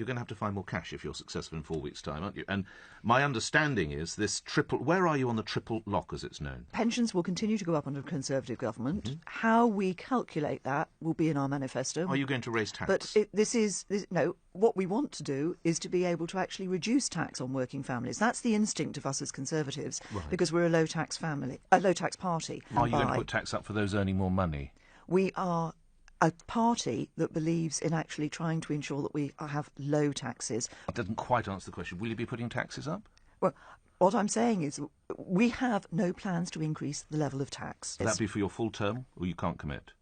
You're going to have to find more cash if you're successful in 4 weeks' time, aren't you? And my understanding is this triple... Where are you on the triple lock, as it's known? Pensions will continue to go up under a Conservative government. How we calculate that will be in our manifesto. Are you going to raise tax? But no, what we want to do is to be able to actually reduce tax on working families. That's the instinct of us as Conservatives, because we're a low-tax party. Are you going to put tax up for those earning more money? We are a party that believes in actually trying to ensure that we have low taxes. It doesn't quite answer the question. Will you be putting taxes up? Well, what I'm saying is we have no plans to increase the level of tax. Will that be for your full term, or you can't commit?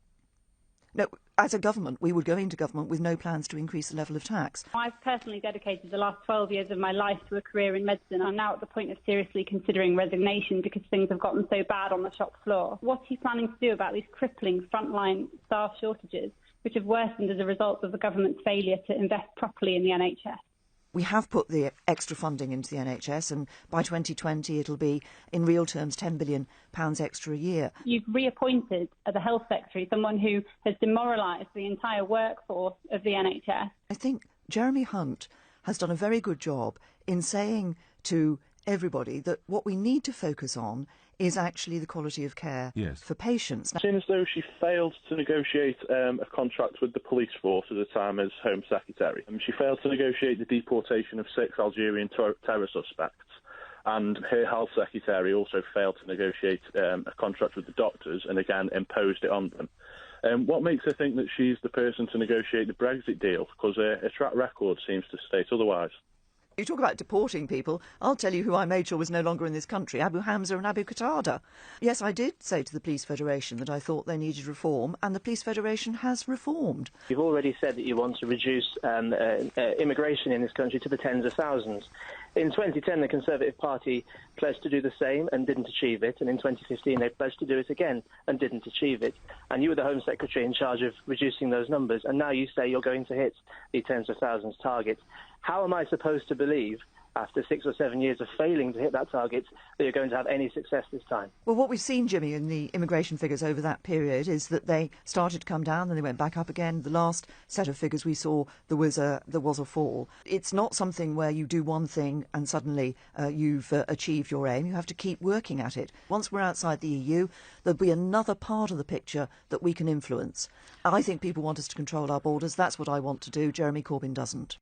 No, as a government, we would go into government with no plans to increase the level of tax. I've personally dedicated the last 12 years of my life to a career in medicine. I'm now at the point of seriously considering resignation because things have gotten so bad on the shop floor. What are you planning to do about these crippling frontline staff shortages, which have worsened as a result of the government's failure to invest properly in the NHS? We have put the extra funding into the NHS, and by 2020 it'll be, in real terms, £10 billion extra a year. You've reappointed the Health Secretary someone who has demoralised the entire workforce of the NHS. I think Jeremy Hunt has done a very good job in saying to everybody that what we need to focus on is actually the quality of care for patients. It seems as though she failed to negotiate a contract with the police force at the time as Home Secretary. She failed to negotiate the deportation of 6 Algerian terror suspects, and her Health Secretary also failed to negotiate a contract with the doctors and again imposed it on them. What makes her think that she's the person to negotiate the Brexit deal? Because her track record seems to state otherwise. You talk about deporting people. I'll tell you who I made sure was no longer in this country, Abu Hamza and Abu Qatada. Yes, I did say to the Police Federation that I thought they needed reform, and the Police Federation has reformed. You've already said that you want to reduce immigration in this country to the tens of thousands. In 2010, the Conservative Party pledged to do the same and didn't achieve it, and in 2015 they pledged to do it again and didn't achieve it. And you were the Home Secretary in charge of reducing those numbers, and now you say you're going to hit the tens of thousands target. How am I supposed to believe, after 6 or 7 years of failing to hit that target, that you're going to have any success this time? Well, what we've seen, Jimmy, in the immigration figures over that period is that they started to come down, then they went back up again. The last set of figures we saw, there was a fall. It's not something where you do one thing and suddenly you've achieved your aim. You have to keep working at it. Once we're outside the EU, there'll be another part of the picture that we can influence. I think people want us to control our borders. That's what I want to do. Jeremy Corbyn doesn't.